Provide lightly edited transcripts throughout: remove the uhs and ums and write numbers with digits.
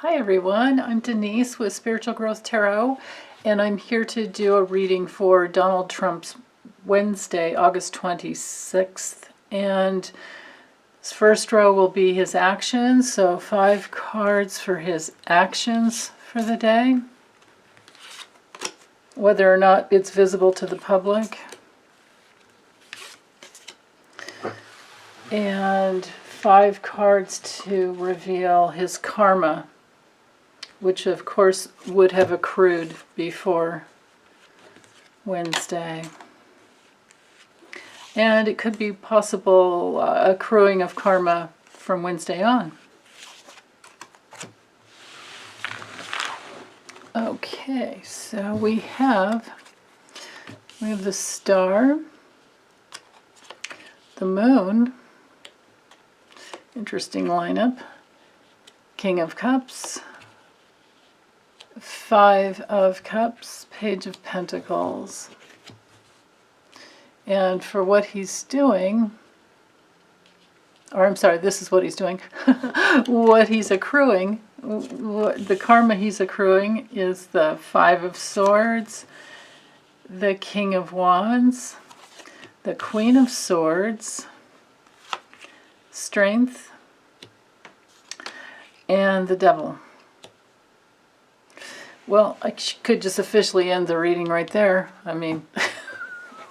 Hi everyone, I'm Denise with Spiritual Growth Tarot, and I'm here to do a reading for Donald Trump's Wednesday, August 26th. And this first row will be his actions, so 5 cards for his actions for the day, whether or not it's visible to the public. And 5 cards to reveal his karma, which of course would have accrued before Wednesday. And it could be possible accruing of karma from Wednesday on. Okay, so we have the Star, the Moon, interesting lineup, King of Cups, 5 of Cups, Page of Pentacles. And for what he's doing, or I'm sorry, this is what he's doing, what he's accruing, the karma he's accruing is the 5 of Swords, the King of Wands, the Queen of Swords, Strength, and the Devil. Well, I could just officially end the reading right there. I mean,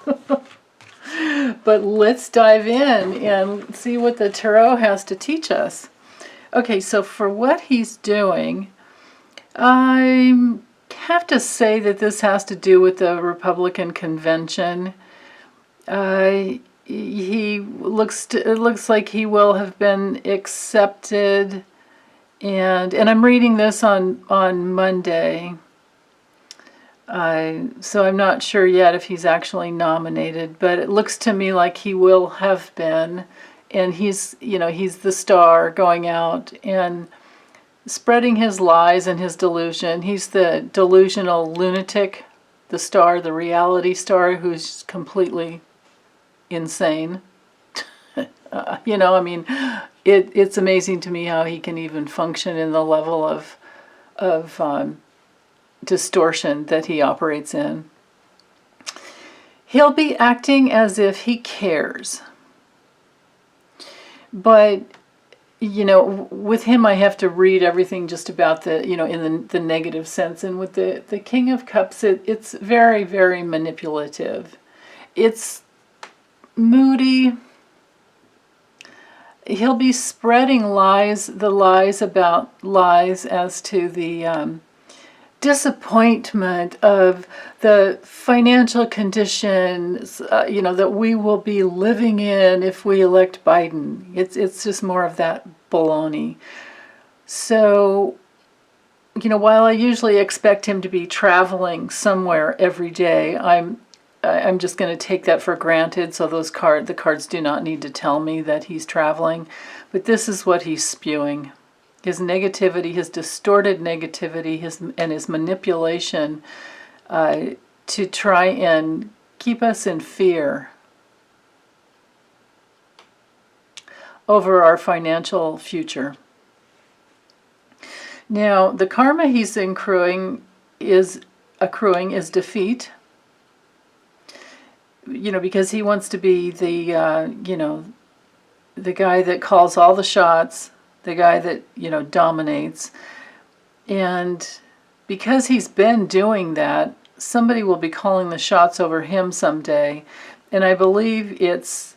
but let's dive in and see what the Tarot has to teach us. Okay, so for what he's doing, I have to say that this has to do with the Republican convention. It looks like he will have been accepted. And I'm reading this on Monday, so I'm not sure yet if he's actually nominated, but it looks to me like he will have been, and he's the star going out and spreading his lies and his delusion. He's the delusional lunatic, the star, the reality star who's completely insane. I mean, it's amazing to me how he can even function in the level of distortion that he operates in. He'll be acting as if he cares. But, with him I have to read everything just about in the negative sense. And with the King of Cups, it's very, very manipulative. It's moody. He'll be spreading lies about lies as to the disappointment of the financial conditions, that we will be living in if we elect Biden. It's just more of that baloney. So, while I usually expect him to be traveling somewhere every day, I'm just going to take that for granted, so the cards do not need to tell me that he's traveling. But this is what he's spewing. His negativity, his distorted negativity, his manipulation to try and keep us in fear over our financial future. Now, the karma he's accruing is defeat. Because he wants to be the guy that calls all the shots, the guy that, dominates. And because he's been doing that, somebody will be calling the shots over him someday. And I believe it's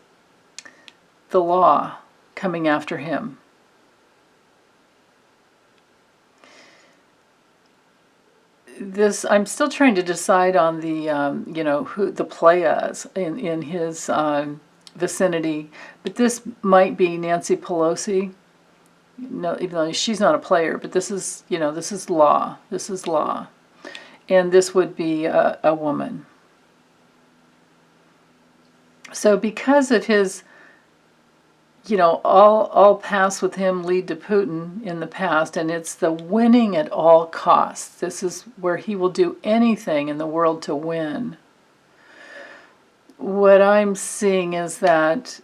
the law coming after him. I'm still trying to decide on the who the playas in his vicinity, but this might be Nancy Pelosi. No, even though she's not a player, but this is law. This is law, and this would be a woman. So because of his, all paths with him lead to Putin in the past, and it's the winning at all costs. This is where he will do anything in the world to win. What I'm seeing is that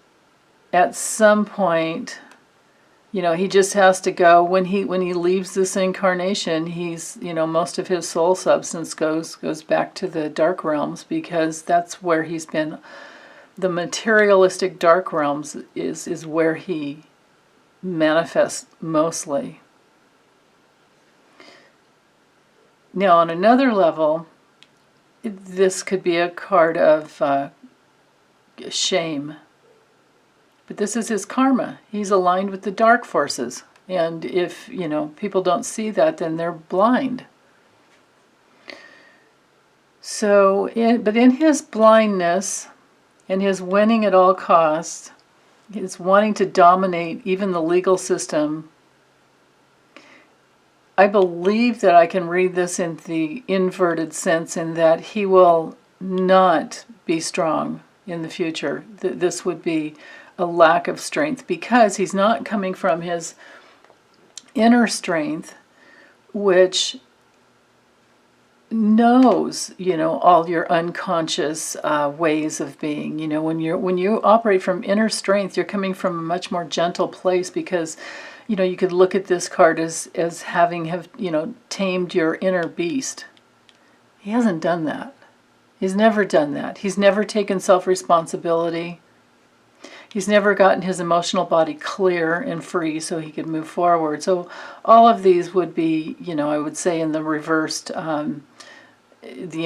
at some point You know, he just has to go when he leaves this incarnation. He's, you know, most of his soul substance goes back to the dark realms, because that's where he's been. The materialistic dark realms is where he manifests mostly. Now, on another level, this could be a card of shame. But this is his karma. He's aligned with the dark forces. And if, you know, people don't see that, then they're blind. So, but in his blindness and his winning at all costs, his wanting to dominate even the legal system, I believe that I can read this in the inverted sense, in that he will not be strong in the future. This would be a lack of strength, because he's not coming from his inner strength, which knows, you know, all your unconscious ways of being. You know, when you operate from inner strength, you're coming from a much more gentle place, because, you know, you could look at this card as having you know, tamed your inner beast. He hasn't done that. He's never done that. He's never taken self-responsibility. He's never gotten his emotional body clear and free so he could move forward. So all of these would be, you know, I would say in the reversed, the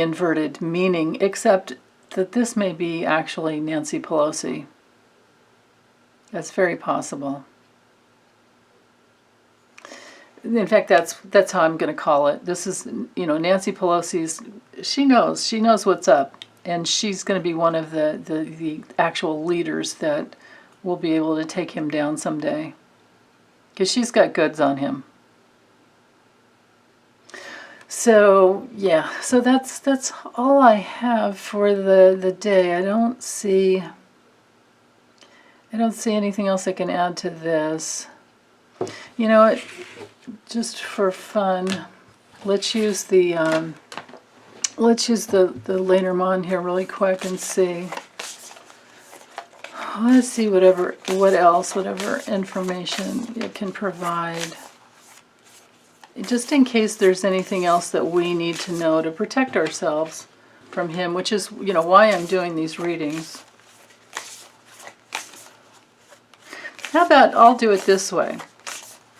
inverted meaning, except that this may be actually Nancy Pelosi. That's very possible. In fact, that's how I'm going to call it. This is, you know, Nancy Pelosi's, she knows what's up. And she's going to be one of the actual leaders that will be able to take him down someday, because she's got goods on him. So yeah, so that's all I have for the day. I don't see anything else I can add to this. You know what? Just for fun, let's use the LeNormand here really quick and see. Let's see whatever information it can provide. Just in case there's anything else that we need to know to protect ourselves from him, which is, you know, why I'm doing these readings. How about I'll do it this way.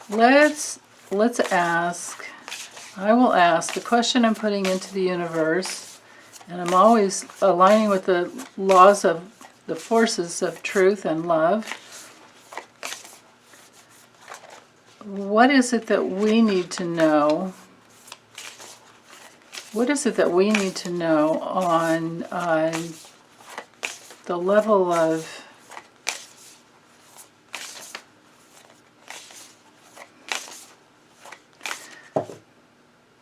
Let's ask. I will ask the question I'm putting into the universe, and I'm always aligning with the laws of the forces of truth and love. What is it that we need to know? What is it that we need to know on the level of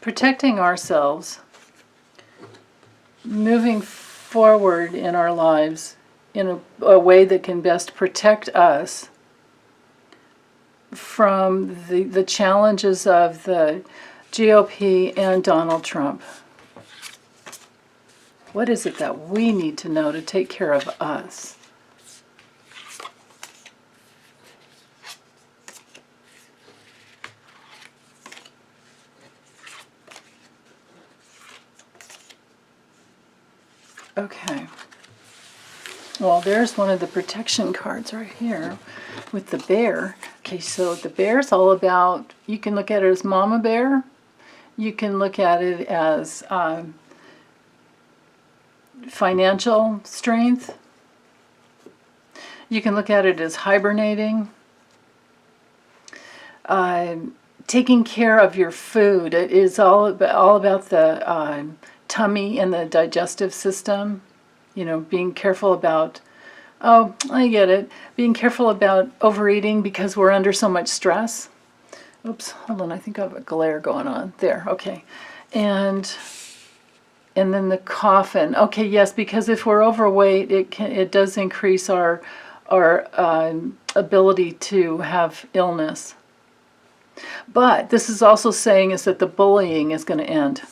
protecting ourselves, moving forward in our lives in a way that can best protect us from the challenges of the GOP and Donald Trump? What is it that we need to know to take care of us? Okay. Well, there's one of the protection cards right here with the bear. Okay, so the bear's all about, you can look at it as mama bear. You can look at it as financial strength. You can look at it as hibernating. Taking care of your food. It is all about the tummy and the digestive system. You know, being careful about, oh, I get it. Being careful about overeating because we're under so much stress. Oops, hold on, I think I have a glare going on. There, okay. And then the coffin. Okay, yes, because if we're overweight, it does increase our ability to have illness. But this is also saying is that the bullying is going to end.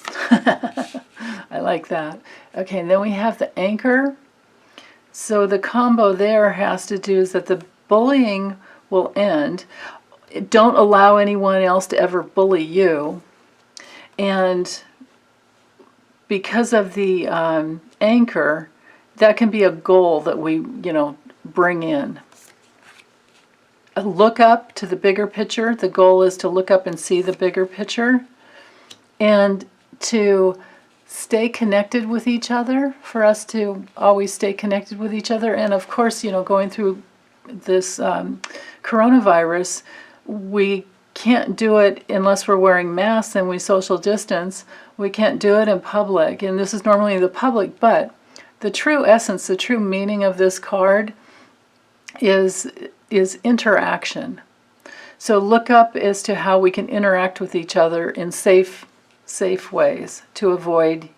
I like that. Okay, and then we have the anchor. So the combo there has to do is that the bullying will end. don't allow anyone else to ever bully you. And because of the anchor, that can be a goal that we, bring in. Look up to the bigger picture. The goal is to look up and see the bigger picture, and to stay connected with each other, for us to always stay connected with each other. And of course, going through this coronavirus, we can't do it unless we're wearing masks and we social distance. We can't do it in public, and this is normally the public, but the true essence, the true meaning of this card is interaction. So look up as to how we can interact with each other in safe ways to avoid,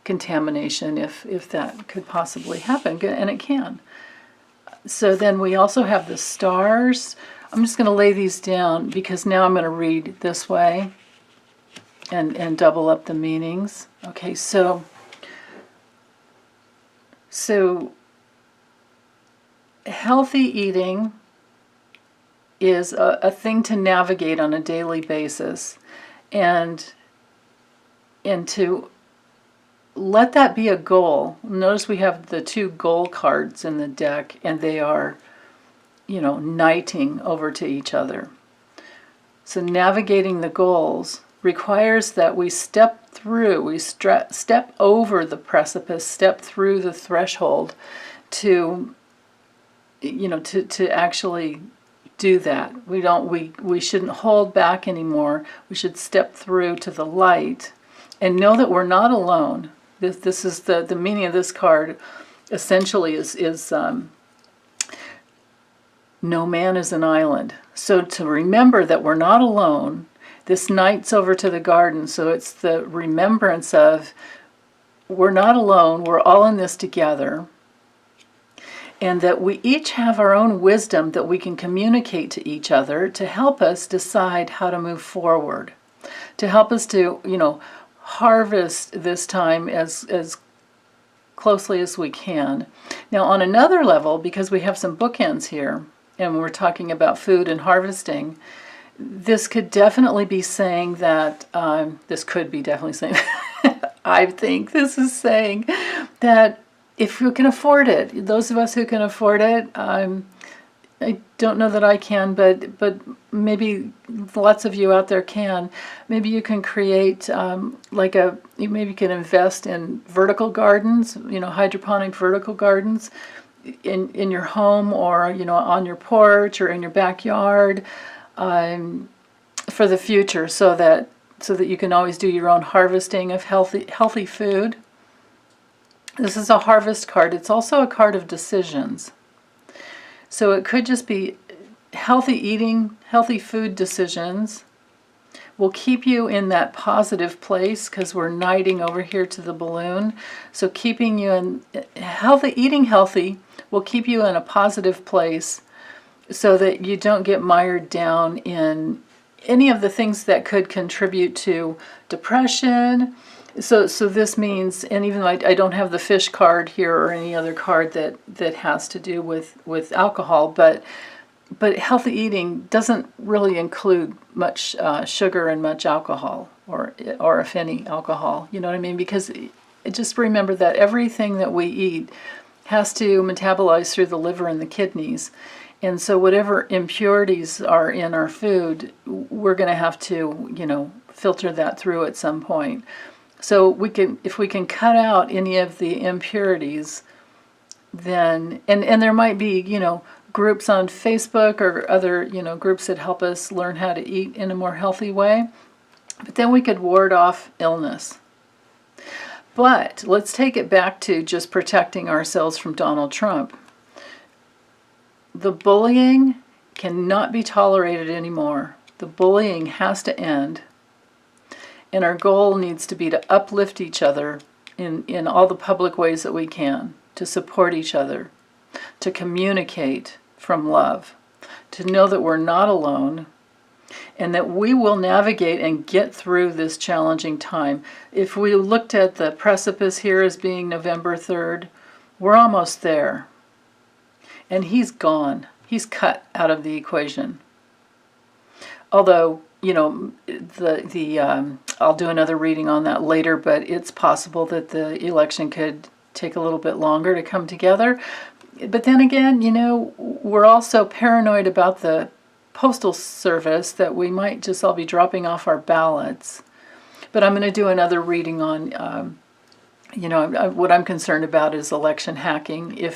contamination, if that could possibly happen, and it can. So then we also have the stars. I'm just going to lay these down because now I'm going to read this way and double up the meanings. Okay, so healthy eating is a thing to navigate on a daily basis, and to let that be a goal. Notice we have the 2 goal cards in the deck, and they are, knighting over to each other. So navigating the goals requires that we step through, step over the precipice, step through the threshold to actually do that. We shouldn't hold back anymore. We should step through to the light and know that we're not alone. This is the meaning of this card. Essentially, is no man is an island. So to remember that we're not alone. This knights over to the garden, so it's the remembrance of we're not alone. We're all in this together. And that we each have our own wisdom that we can communicate to each other to help us decide how to move forward, to help us to, harvest this time as closely as we can. Now, on another level, because we have some bookends here, and we're talking about food and harvesting, this could definitely be saying that, I think this is saying that if you can afford it, those of us who can afford it, I don't know that I can, but maybe lots of you out there can. Maybe you can create maybe you can invest in vertical gardens, hydroponic vertical gardens in your home, or on your porch or in your backyard, for the future, so that you can always do your own harvesting of healthy food. This is a harvest card. It's also a card of decisions. So it could just be healthy eating, healthy food decisions will keep you in that positive place, because we're knighting over here to the balloon. So keeping you in eating healthy will keep you in a positive place, so that you don't get mired down in any of the things that could contribute to depression. So this means, and even though I don't have the fish card here or any other card that has to do with alcohol, but healthy eating doesn't really include much sugar and much alcohol, or if any alcohol. You know what I mean? Because just remember that everything that we eat has to metabolize through the liver and the kidneys. And so whatever impurities are in our food, we're going to have to, filter that through at some point. So if we can cut out any of the impurities, then, and there might be, groups on Facebook or other, groups that help us learn how to eat in a more healthy way. But then we could ward off illness. But let's take it back to just protecting ourselves from Donald Trump. The bullying cannot be tolerated anymore. The bullying has to end. And our goal needs to be to uplift each other in all the public ways that we can, to support each other, to communicate from love, to know that we're not alone, and that we will navigate and get through this challenging time. If we looked at the precipice here as being November 3rd, we're almost there. And he's gone. He's cut out of the equation. Although, I'll do another reading on that later, but it's possible that the election could take a little bit longer to come together. But then again, we're also paranoid about the postal service that we might just all be dropping off our ballots. But I'm going to do another reading on, what I'm concerned about is election hacking.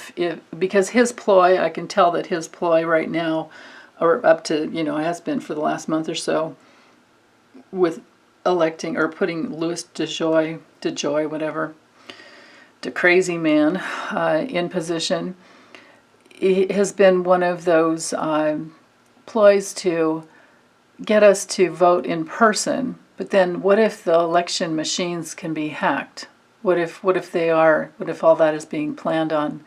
Because his ploy, I can tell that his ploy right now, or up to, has been for the last month or so, with electing or putting Louis DeJoy, whatever, the crazy man, in position, it has been one of those ploys to get us to vote in person. But then what if the election machines can be hacked? What if all that is being planned on?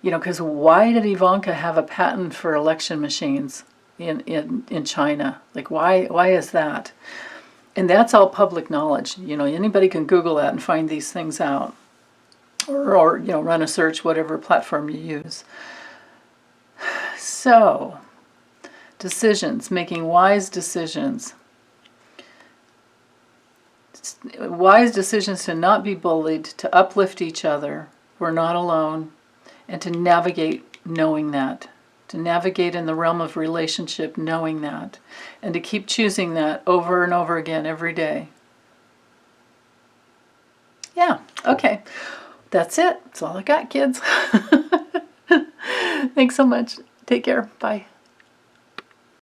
Because why did Ivanka have a patent for election machines in China? Like, why is that? And that's all public knowledge. Anybody can Google that and find these things out. Or run a search, whatever platform you use. So, decisions, making wise decisions. Wise decisions to not be bullied, to uplift each other. We're not alone. And to navigate knowing that. To navigate in the realm of relationship knowing that. And to keep choosing that over and over again every day. Yeah, okay. That's it. That's all I got, kids. Thanks so much. Take care. Bye.